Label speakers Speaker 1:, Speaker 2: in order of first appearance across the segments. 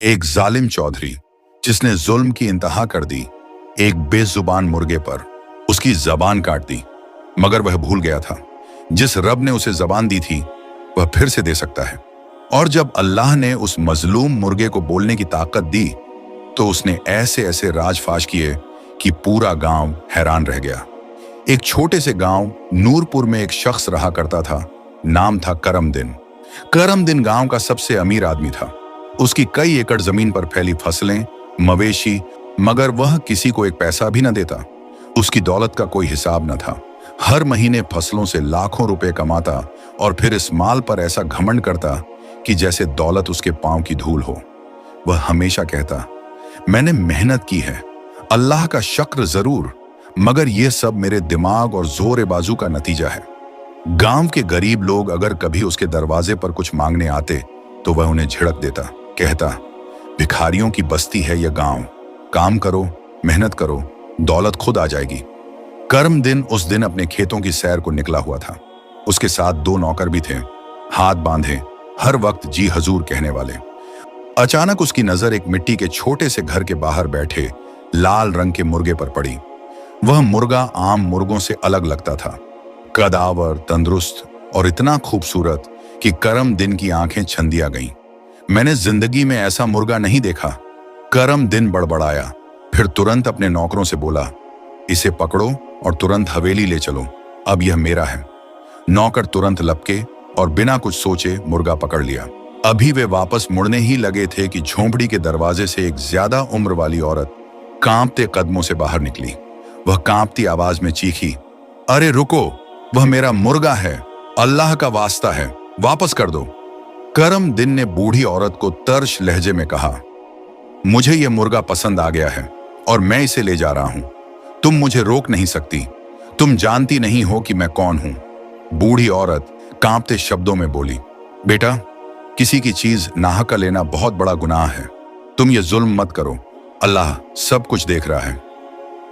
Speaker 1: एक जालिम चौधरी जिसने जुल्म की इंतहा कर दी, एक बेजुबान मुर्गे पर उसकी जबान काट दी। मगर वह भूल गया था, जिस रब ने उसे जबान दी थी वह फिर से दे सकता है। और जब अल्लाह ने उस मजलूम मुर्गे को बोलने की ताकत दी तो उसने ऐसे ऐसे राजफाश किए कि पूरा गांव हैरान रह गया। एक छोटे से गांव नूरपुर में एक शख्स रहा करता था। नाम था करमदिन। करमदिन गांव का सबसे अमीर आदमी था। उसकी कई एकड़ जमीन पर फैली फसलें, मवेशी, मगर वह किसी को एक पैसा भी न देता। उसकी दौलत का कोई हिसाब न था। हर महीने फसलों से लाखों रुपए कमाता और फिर इस माल पर ऐसा घमंड करता कि जैसे दौलत उसके पांव की धूल हो। वह हमेशा कहता, मैंने मेहनत की है, अल्लाह का शुक्र जरूर, मगर यह सब मेरे दिमाग और जोर बाजू का नतीजा है। गांव के गरीब लोग अगर कभी उसके दरवाजे पर कुछ मांगने आते तो वह उन्हें झिड़क देता, कहता, भिखारियों की बस्ती है यह गांव, काम करो, मेहनत करो, दौलत खुद आ जाएगी। करमदिन उस दिन अपने खेतों की सैर को निकला हुआ था। उसके साथ 2 नौकर भी थे, हाथ बांधे, हर वक्त जी हजूर कहने वाले। अचानक उसकी नजर एक मिट्टी के छोटे से घर के बाहर बैठे लाल रंग के मुर्गे पर पड़ी। वह मुर्गा आम मुर्गों से अलग लगता था, कदावर, तंदुरुस्त और इतना खूबसूरत कि करमदिन की आंखें छंदिया गईं। मैंने जिंदगी में ऐसा मुर्गा नहीं देखा। करमदिन बड़बड़ाया, फिर तुरंत अपने नौकरों से बोला, इसे पकड़ो और तुरंत हवेली ले चलो, अब यह मेरा है। नौकर तुरंत लपके और बिना कुछ सोचे मुर्गा पकड़ लिया। अभी वे वापस मुड़ने ही लगे थे कि झोंपड़ी के दरवाजे से एक ज्यादा उम्र वाली औरत कांपते कदमों से बाहर निकली। वह कांपती आवाज में चीखी, अरे रुको, वह मेरा मुर्गा है, अल्लाह का वास्ता है, वापस कर दो। करमदिन ने बूढ़ी औरत को तर्श लहजे में कहा, मुझे यह मुर्गा पसंद आ गया है और मैं इसे ले जा रहा हूं। तुम मुझे रोक नहीं सकती, तुम जानती नहीं हो कि मैं कौन हूं। बूढ़ी औरत कांपते शब्दों में बोली, बेटा, किसी की चीज नाहक लेना बहुत बड़ा गुनाह है, तुम ये जुल्म मत करो, अल्लाह सब कुछ देख रहा है।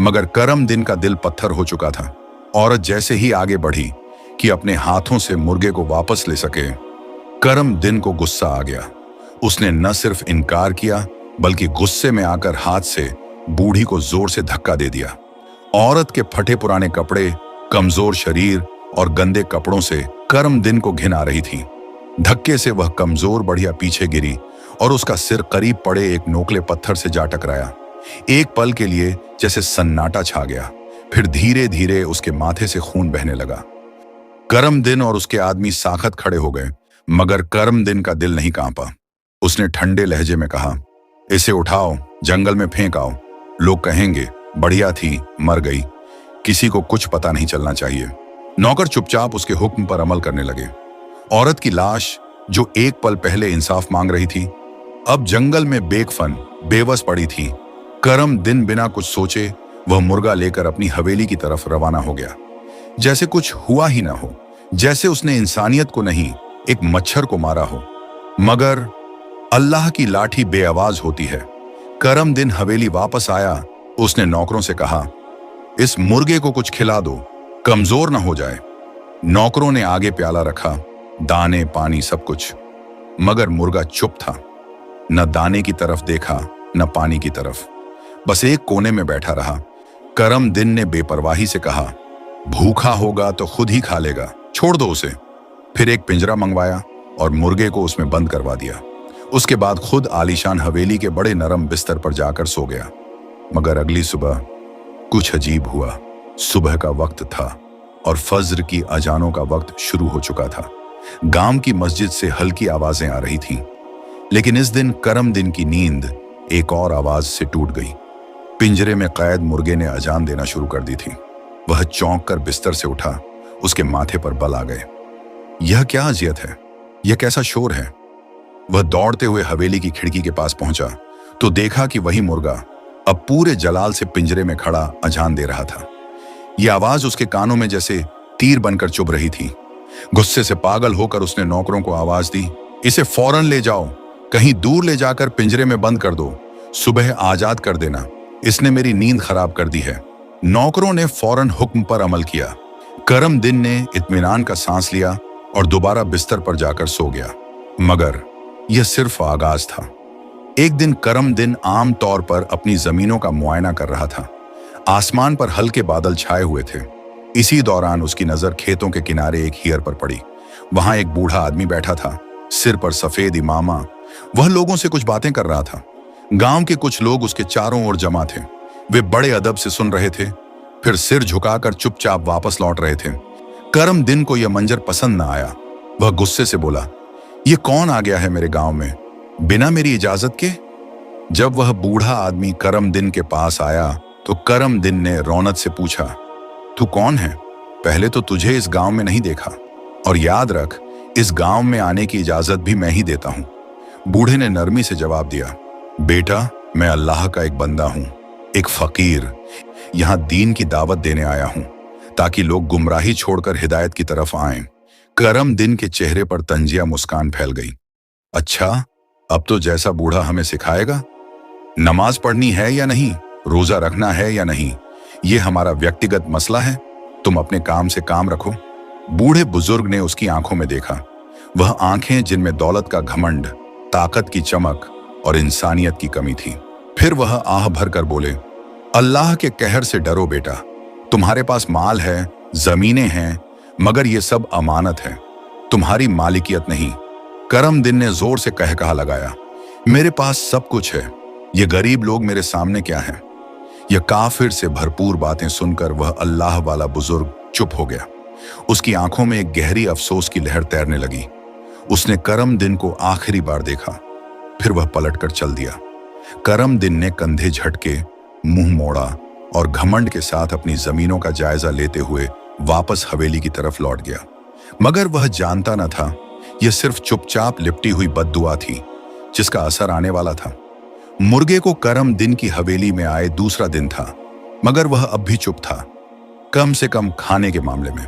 Speaker 1: मगर करमदिन का दिल पत्थर हो चुका था। औरत जैसे ही आगे बढ़ी कि अपने हाथों से मुर्गे को वापस ले सके, करमदिन को गुस्सा आ गया। उसने न सिर्फ इनकार किया बल्कि गुस्से में आकर हाथ से बूढ़ी को जोर से धक्का दे दिया। औरत के फटे पुराने कपड़े, कमजोर शरीर और गंदे कपड़ों से करमदिन को घिन आ रही थी। धक्के से वह कमजोर बढ़िया पीछे गिरी और उसका सिर करीब पड़े एक नोकले पत्थर से जा टकराया। एक पल के लिए जैसे सन्नाटा छा गया, फिर धीरे धीरे उसके माथे से खून बहने लगा। करमदिन और उसके आदमी साखत खड़े हो गए, मगर करमदिन का दिल नहीं कांपा। उसने ठंडे लहजे में कहा, इसे उठाओ, जंगल में फेंक आओ, लोग कहेंगे बढ़िया थी, मर गई, किसी को कुछ पता नहीं चलना चाहिए। नौकर चुपचाप उसके हुक्म पर अमल करने लगे। औरत की लाश, जो एक पल पहले इंसाफ मांग रही थी, अब जंगल में बेकफन, बेबस पड़ी थी। करमदिन बिना कुछ सोचे वह मुर्गा लेकर अपनी हवेली की तरफ रवाना हो गया, जैसे कुछ हुआ ही ना हो, जैसे उसने इंसानियत को नहीं, एक मच्छर को मारा हो। मगर अल्लाह की लाठी बेआवाज होती है। करमदिन हवेली वापस आया। उसने नौकरों से कहा, इस मुर्गे को कुछ खिला दो, कमजोर ना हो जाए। नौकरों ने आगे प्याला रखा, दाने, पानी, सब कुछ, मगर मुर्गा चुप था। न दाने की तरफ देखा, न पानी की तरफ, बस एक कोने में बैठा रहा। करमदिन ने बेपरवाही से कहा, भूखा होगा तो खुद ही खा लेगा, छोड़ दो उसे। फिर एक पिंजरा मंगवाया और मुर्गे को उसमें बंद करवा दिया। उसके बाद खुद आलीशान हवेली के बड़े नरम बिस्तर पर जाकर सो गया। मगर अगली सुबह कुछ अजीब हुआ। सुबह का वक्त था और फज्र की अजानों का वक्त शुरू हो चुका था। गांव की मस्जिद से हल्की आवाजें आ रही थीं, लेकिन इस दिन करमदिन की नींद एक और आवाज से टूट गई। पिंजरे में कैद मुर्गे ने अजान देना शुरू कर दी थी। वह चौंक कर बिस्तर से उठा, उसके माथे पर बल आ गए। यह क्या अजियत है, यह कैसा शोर है? वह दौड़ते हुए हवेली की खिड़की के पास पहुंचा तो देखा कि वही मुर्गा अब पूरे जलाल से पिंजरे में खड़ा अजान दे रहा था। यह आवाज उसके कानों में जैसे तीर बनकर चुभ रही थी। गुस्से से पागल होकर उसने नौकरों को आवाज दी, इसे फौरन ले जाओ, कहीं दूर ले जाकर पिंजरे में बंद कर दो, सुबह आजाद कर देना, इसने मेरी नींद खराब कर दी है। नौकरों ने फौरन हुक्म पर अमल किया। करमदिन ने इत्मीनान का सांस लिया और दोबारा बिस्तर पर जाकर सो गया। मगर यह सिर्फ आगाज था। एक दिन करम दिन आम तौर पर अपनी जमीनों का मुआयना कर रहा था। आसमान पर हल्के बादल छाए हुए थे। इसी दौरान उसकी नजर खेतों के किनारे एक हियर पर पड़ी। वहां एक बूढ़ा आदमी बैठा था, सिर पर सफेद इमामा। वह लोगों से कुछ बातें कर रहा था। गांव के कुछ लोग उसके चारों ओर जमा थे। वे बड़े अदब से सुन रहे थे, फिर सिर झुकाकर चुपचाप वापस लौट रहे थे। करम दिन को यह मंजर पसंद न आया। वह गुस्से से बोला, ये कौन आ गया है मेरे गांव में बिना मेरी इजाजत के? जब वह बूढ़ा आदमी करम दिन के पास आया तो करम दिन ने रौनक से पूछा, तू कौन है? पहले तो तुझे इस गांव में नहीं देखा, और याद रख, इस गांव में आने की इजाजत भी मैं ही देता हूं। बूढ़े ने नरमी से जवाब दिया, बेटा, मैं अल्लाह का एक बंदा हूं, एक फकीर। यहां दीन की दावत देने आया हूं ताकि लोग गुमराही छोड़कर हिदायत की तरफ आएं। करम दिन के चेहरे पर तंजिया मुस्कान फैल गई। अच्छा, अब तो जैसा बूढ़ा हमें सिखाएगा। नमाज पढ़नी है या नहीं, रोजा रखना है या नहीं, ये हमारा व्यक्तिगत मसला है। तुम अपने काम से काम रखो। बूढ़े बुजुर्ग ने उसकी आंखों में देखा। वह आंखें जिनमें दौलत का घमंड, ताकत की चमक और इंसानियत की कमी थी। फिर वह आह भर कर बोले, अल्लाह के कहर से डरो बेटा। तुम्हारे पास माल है, जमीनें हैं, मगर ये सब अमानत है, तुम्हारी मालिकियत नहीं। करम दिन ने जोर से कहकहा लगाया, मेरे पास सब कुछ है, ये गरीब लोग मेरे सामने क्या है? यह काफिर से भरपूर बातें सुनकर वह अल्लाह वाला बुजुर्ग चुप हो गया। उसकी आंखों में एक गहरी अफसोस की लहर तैरने लगी। उसने करम दिन को आखिरी बार देखा, फिर वह पलटकर चल दिया। करम दिन ने कंधे झटके, मुंह मोड़ा और घमंड के साथ अपनी जमीनों का जायजा लेते हुए वापस हवेली की तरफ लौट गया। मगर वह जानता न था, यह सिर्फ चुपचाप लिपटी हुई बद्दुआ थी जिसका असर आने वाला था। मुर्गे को करम दिन की हवेली में आए दूसरा दिन था, मगर वह अब भी चुप था, कम से कम खाने के मामले में।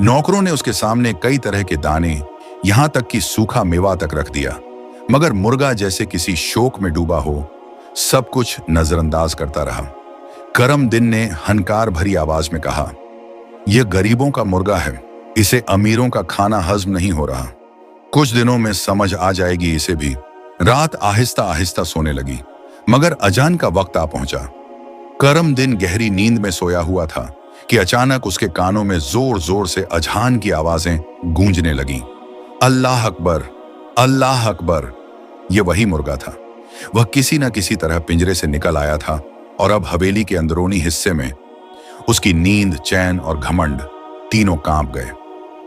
Speaker 1: नौकरों ने उसके सामने कई तरह के दाने, यहां तक कि सूखा मेवा तक रख दिया, मगर मुर्गा जैसे किसी शोक में डूबा हो, सब कुछ नजरअंदाज करता रहा। करम दिन ने हनकार भरी आवाज में कहा, यह गरीबों का मुर्गा है, इसे अमीरों का खाना हजम नहीं हो रहा। कुछ दिनों में समझ आ जाएगी इसे भी। रात आहिस्ता आहिस्ता सोने लगी, मगर अजान का वक्त आ पहुंचा। करम दिन गहरी नींद में सोया हुआ था कि अचानक उसके कानों में जोर जोर से अजान की आवाजें गूंजने लगीं। अल्लाह अकबर, अल्लाह अकबर। यह वही मुर्गा था। वह किसी न किसी तरह पिंजरे से निकल आया था और अब हवेली के अंदरूनी हिस्से में उसकी नींद, चैन और घमंड तीनों कांप गए।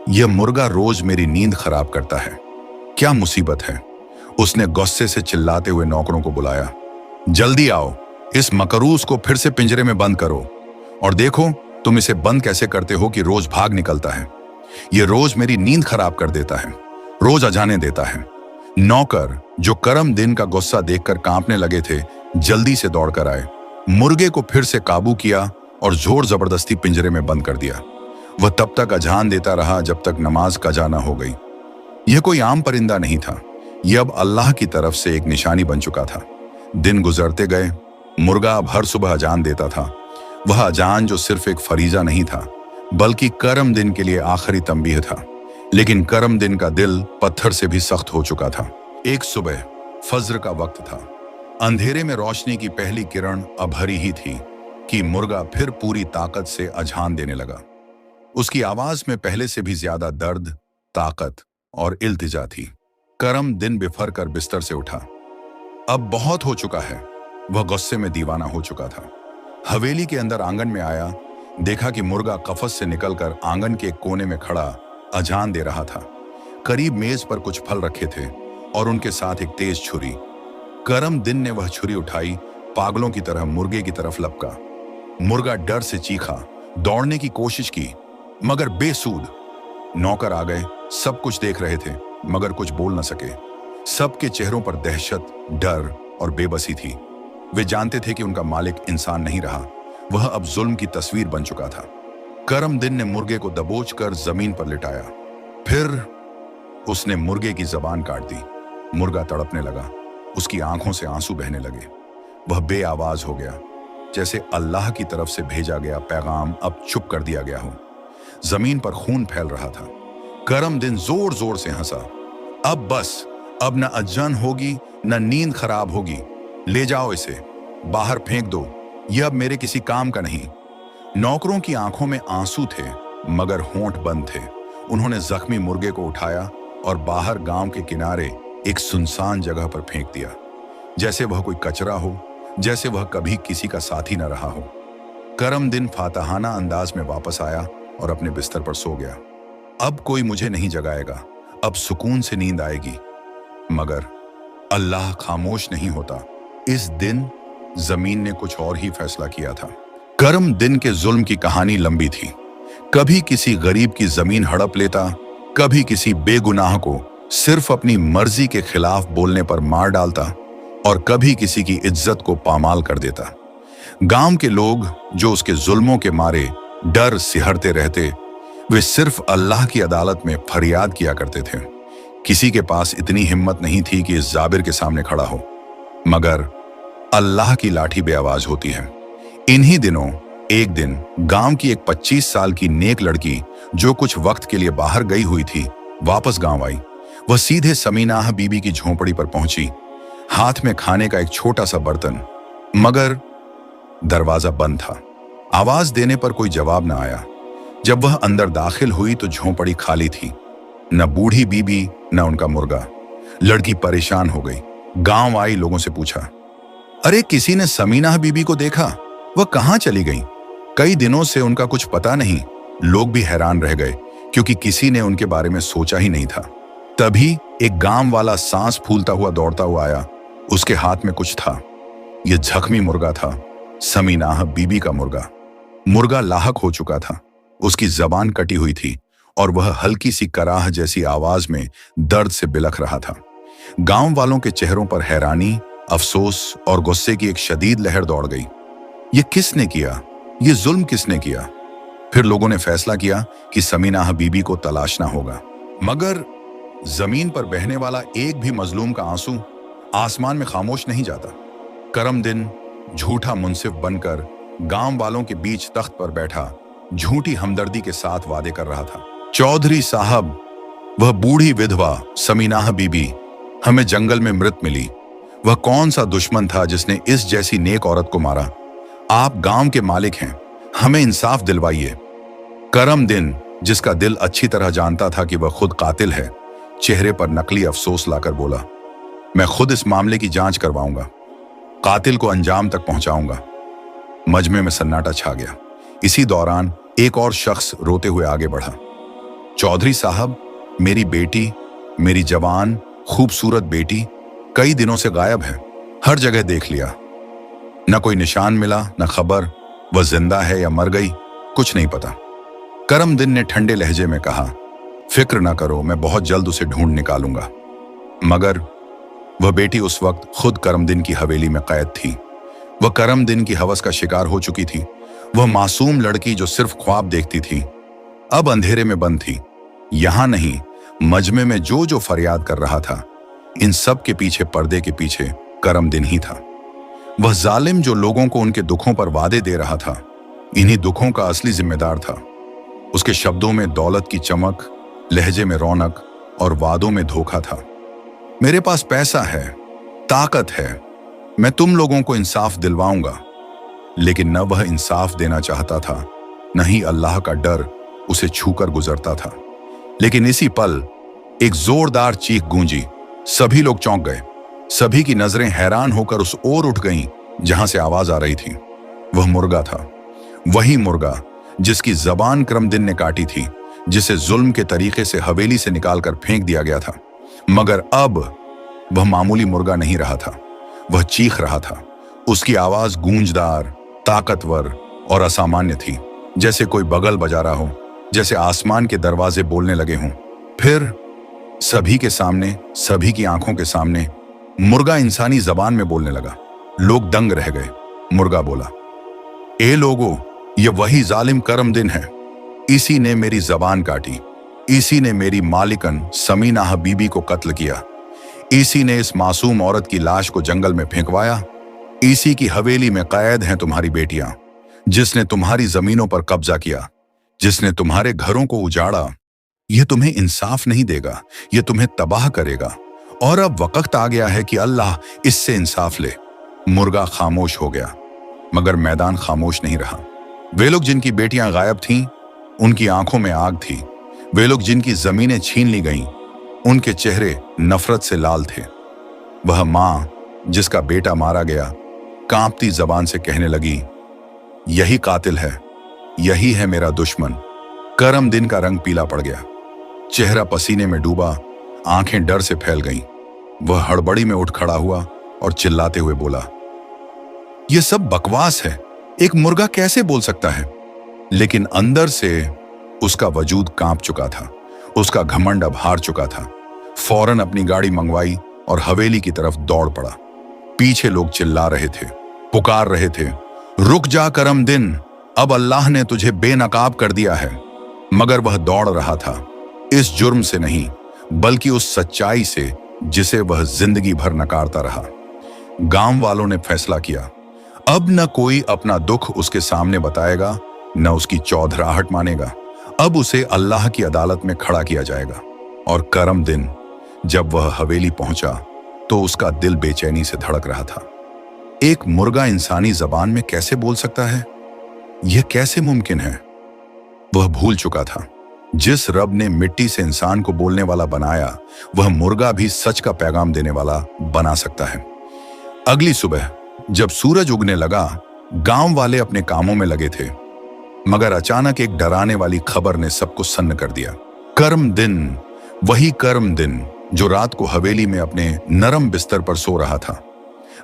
Speaker 1: यह मुर्गा रोज मेरी नींद खराब करता है, क्या मुसीबत है? उसने गुस्से से चिल्लाते हुए नौकरों को बुलाया, जल्दी आओ, इस मकरूस को फिर से पिंजरे में बंद करो, और देखो तुम इसे बंद कैसे करते हो कि रोज भाग निकलता है। यह रोज मेरी नींद खराब कर देता है, रोज अजाने देता है। नौकर, जो करम दिन का गुस्सा देखकर कांपने लगे थे, जल्दी से दौड़कर आए, मुर्गे को फिर से काबू किया और जोर जबरदस्ती पिंजरे में बंद कर दिया। वह तब तक अजान देता रहा जब तक नमाज कजा न हो गई। यह कोई आम परिंदा नहीं था, यह अब अल्लाह की तरफ से एक निशानी बन चुका था। दिन गुजरते गए, मुर्गा अब हर सुबह अजान देता था। वह अजान जो सिर्फ एक फरीजा नहीं था, बल्कि करम दिन के लिए आखिरी तंबीह था। लेकिन करम दिन का दिल पत्थर से भी सख्त हो चुका था। एक सुबह फज्र का वक्त था। अंधेरे में रोशनी की पहली किरण अब हरी ही थी कि मुर्गा फिर पूरी ताकत से अजान देने लगा। उसकी आवाज में पहले से भी ज्यादा दर्द, ताकत और इल्तिजा थी। करम दिन बिफर कर बिस्तर से उठा। अब बहुत हो चुका है, वह गुस्से में दीवाना हो चुका था। हवेली के अंदर आंगन में आया, देखा कि मुर्गा कफस से निकलकर आंगन के एक कोने में खड़ा अजान दे रहा था। करीब मेज पर कुछ फल रखे थे और उनके साथ एक तेज छुरी। करम दिन ने वह छुरी उठाई, पागलों की तरह मुर्गे की तरफ लपका। मुर्गा डर से चीखा, दौड़ने की कोशिश की, मगर बेसूद। नौकर आ गए, सब कुछ देख रहे थे मगर कुछ बोल न सके। सबके चेहरों पर दहशत, डर और बेबसी थी। वे जानते थे कि उनका मालिक इंसान नहीं रहा, वह अब जुल्म की तस्वीर बन चुका था। करम दिन ने मुर्गे को दबोचकर जमीन पर लिटाया। फिर उसने मुर्गे की जबान काट दी। मुर्गा तड़पने लगा, उसकी आंखों से आंसू बहने लगे। वह बेआवाज हो गया, जैसे अल्लाह की तरफ से भेजा गया पैगाम अब चुप कर दिया गया हो। जमीन पर खून फैल रहा था। करम दिन जोर जोर से हंसा, अब बस, अब न अजन होगी न नींद खराब होगी। ले जाओ इसे, बाहर फेंक दो, यह अब मेरे किसी काम का नहीं। नौकरों की आंखों में आंसू थे मगर होंठ बंद थे। उन्होंने जख्मी मुर्गे को उठाया और बाहर गांव के किनारे एक सुनसान जगह पर फेंक दिया, जैसे वह कोई कचरा हो, जैसे वह कभी किसी का साथी न रहा हो। करमदिन फातहाना अंदाज में वापस आया और अपने बिस्तर पर सो गया। अब कोई मुझे नहीं जगाएगा, अब सुकून से नींद आएगी। मगर अल्लाह खामोश नहीं होता। इस दिन जमीन ने कुछ और ही फैसला किया था। करम दिन के जुल्म की कहानी लंबी थी। कभी किसी गरीब की जमीन हड़प लेता, कभी किसी बेगुनाह को सिर्फ अपनी मर्जी के खिलाफ बोलने पर मार डालता, और कभी किसी की इज्जत को पामाल कर देता। गांव के लोग जो उसके जुल्मों के मारे डर सिहरते रहते, वे सिर्फ अल्लाह की अदालत में फरियाद किया करते थे। किसी के पास इतनी हिम्मत नहीं थी कि इस जाबिर के सामने खड़ा हो, मगर अल्लाह की लाठी बेआवाज होती है। इन्हीं दिनों एक दिन गांव की एक 25 साल की नेक लड़की जो कुछ वक्त के लिए बाहर गई हुई थी, वापस गांव आई। वह सीधे समीनाह बीबी की झोंपड़ी पर पहुंची, हाथ में खाने का एक छोटा सा बर्तन, मगर दरवाजा बंद था। आवाज देने पर कोई जवाब न आया। जब वह अंदर दाखिल हुई तो झोंपड़ी खाली थी, न बूढ़ी बीबी न उनका मुर्गा। लड़की परेशान हो गई। गांव आई लोगों से पूछा, अरे किसी ने समीनाह बीबी को देखा? वह कहां चली गई? कई दिनों से उनका कुछ पता नहीं। लोग भी हैरान रह गए क्योंकि किसी ने उनके बारे में सोचा ही नहीं था। तभी एक गांव वाला सांस फूलता हुआ दौड़ता हुआ आया। उसके हाथ में कुछ था। यह जख्मी मुर्गा था, समीनाह बीबी का मुर्गा। मुर्गा लाहक हो चुका था, उसकी जबान कटी हुई थी और वह हल्की सी कराह जैसी आवाज में दर्द से बिलख रहा था। गांव वालों के चेहरों पर हैरानी, अफसोस और गुस्से की एक शदीद लहर दौड़ गई। ये किसने किया? ये जुल्म किसने किया? फिर लोगों ने फैसला किया कि समीनाह बीबी को तलाशना होगा। मगर जमीन पर बहने वाला एक भी मजलूम का आंसू आसमान में खामोश नहीं जाता। करम दिन झूठा मुंसिफ बनकर गांव वालों के बीच तख्त पर बैठा झूठी हमदर्दी के साथ वादे कर रहा था। चौधरी साहब, वह बूढ़ी विधवा समीनाह बीबी हमें जंगल में मृत मिली। वह कौन सा दुश्मन था जिसने इस जैसी नेक औरत को मारा? आप गांव के मालिक हैं, हमें इंसाफ दिलवाइए। करम दिन, जिसका दिल अच्छी तरह जानता था कि वह खुद कातिल है, चेहरे पर नकली अफसोस लाकर बोला, मैं खुद इस मामले की जांच करवाऊंगा, कातिल को अंजाम तक पहुंचाऊंगा। मजमे में सन्नाटा छा गया। इसी दौरान एक और शख्स रोते हुए आगे बढ़ा, चौधरी साहब, मेरी बेटी, मेरी जवान खूबसूरत बेटी कई दिनों से गायब है। हर जगह देख लिया, न कोई निशान मिला, न खबर वह जिंदा है या मर गई, कुछ नहीं पता। करम दिन ने ठंडे लहजे में कहा, फिक्र न करो, मैं बहुत जल्द उसे ढूंढ निकालूंगा। मगर वह बेटी उस वक्त खुद करम दिन की हवेली में कैद थी। वह करम दिन की हवस का शिकार हो चुकी थी। वह मासूम लड़की जो सिर्फ ख्वाब देखती थी, अब अंधेरे में बंद थी। यहां नहीं, मजमे में जो जो फरियाद कर रहा था, इन सब के पीछे, पर्दे के पीछे करम दिन ही था। वह जालिम जो लोगों को उनके दुखों पर वादे दे रहा था, इन्हीं दुखों का असली जिम्मेदार था। उसके शब्दों में दौलत की चमक, लहजे में रौनक और वादों में धोखा था। मेरे पास पैसा है, ताकत है, मैं तुम लोगों को इंसाफ दिलवाऊंगा। लेकिन न वह इंसाफ देना चाहता था, न ही अल्लाह का डर उसे छूकर गुजरता था। लेकिन इसी पल एक जोरदार चीख गूंजी। सभी लोग चौंक गए। सभी की नजरें हैरान होकर उस ओर उठ गईं जहां से आवाज आ रही थी। वह मुर्गा था, वही मुर्गा जिसकी जबान करमदिन ने काटी थी, जिसे जुल्म के तरीके से हवेली से निकालकर फेंक दिया गया था। मगर अब वह मामूली मुर्गा नहीं रहा था, वह चीख रहा था। उसकी आवाज गूंजदार, ताकतवर और असामान्य थी, जैसे कोई बगल बजा रहा हो, जैसे आसमान के दरवाजे बोलने लगे हों। फिर सभी के सामने, सभी की आंखों के सामने मुर्गा इंसानी जबान में बोलने लगा। लोग दंग रह गए। मुर्गा बोला, ए लोगों, ये वही जालिम करम दिन है। इसी ने मेरी जबान काटी, इसी ने मेरी मालिकन समीनाह बीबी को कत्ल किया, इसी ने इस मासूम औरत की लाश को जंगल में फेंकवाया, इसी की हवेली में कैद हैं तुम्हारी बेटियां, जिसने तुम्हारी जमीनों पर कब्जा किया, जिसने तुम्हारे घरों को उजाड़ा। यह तुम्हें इंसाफ नहीं देगा, यह तुम्हें तबाह करेगा और अब वक्त आ गया है कि अल्लाह इससे इंसाफ ले। मुर्गा खामोश हो गया, मगर मैदान खामोश नहीं रहा। वे लोग जिनकी बेटियां गायब थीं, उनकी आंखों में आग थी। वे लोग जिनकी जमीनें छीन ली गईं, उनके चेहरे नफरत से लाल थे। वह मां जिसका बेटा मारा गया, कांपती जबान से कहने लगी, यही कातिल है, यही है मेरा दुश्मन। करम दिन का रंग पीला पड़ गया, चेहरा पसीने में डूबा, आंखें डर से फैल गईं। वह हड़बड़ी में उठ खड़ा हुआ और चिल्लाते हुए बोला, यह सब बकवास है, एक मुर्गा कैसे बोल सकता है? लेकिन अंदर से उसका वजूद कांप चुका था, उसका घमंड अब हार चुका था। फौरन अपनी गाड़ी मंगवाई और हवेली की तरफ दौड़ पड़ा। पीछे लोग चिल्ला रहे थे, पुकार रहे थे, रुक जा करम दिन, अब अल्लाह ने तुझे बेनकाब कर दिया है। मगर वह दौड़ रहा था, इस जुर्म से नहीं, बल्कि उस सच्चाई से जिसे वह जिंदगी भर नकारता रहा। गांव वालों ने फैसला किया, अब न कोई अपना दुख उसके सामने बताएगा, न उसकी चौधराहट मानेगा। अब उसे अल्लाह की अदालत में खड़ा किया जाएगा। और करम दिन जब वह हवेली पहुंचा तो उसका दिल बेचैनी से धड़क रहा था। एक मुर्गा इंसानी जबान में कैसे बोल सकता है? यह कैसे मुमकिन है? वह भूल चुका था, जिस रब ने मिट्टी से इंसान को बोलने वाला बनाया, वह मुर्गा भी सच का पैगाम देने वाला बना सकता है। अगली सुबह जब सूरज उगने लगा, गांव वाले अपने कामों में लगे थे, मगर अचानक एक डराने वाली खबर ने सबको सन्न कर दिया। कर्म दिन, वही कर्म दिन जो रात को हवेली में अपने नरम बिस्तर पर सो रहा था,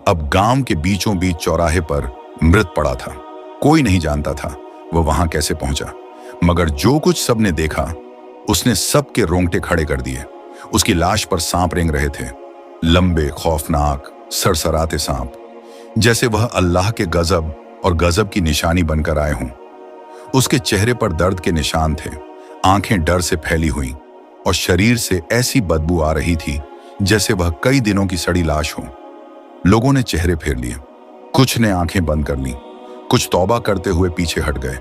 Speaker 1: अब गांव के बीचों बीच चौराहे पर मृत पड़ा था। कोई नहीं जानता था वह वहां कैसे पहुंचा, मगर जो कुछ सबने देखा उसने सबके रोंगटे खड़े कर दिए। उसकी लाश पर सांप रेंग रहे थे, लंबे, खौफनाक, सरसराते सांप, जैसे वह अल्लाह के गजब और गजब की निशानी बनकर आए हों। उसके चेहरे पर दर्द के निशान थे, आंखें डर से फैली हुई और शरीर से ऐसी बदबू आ रही थी जैसे वह कई दिनों की सड़ी लाश हो। लोगों ने चेहरे फेर लिए, कुछ ने आंखें बंद कर लीं, कुछ तौबा करते हुए पीछे हट गए।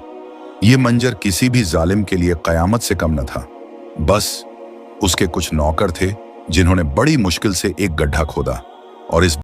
Speaker 1: ये मंजर किसी भी जालिम के लिए कयामत से कम न था। बस उसके कुछ नौकर थे जिन्होंने बड़ी मुश्किल से एक गड्ढा खोदा और इस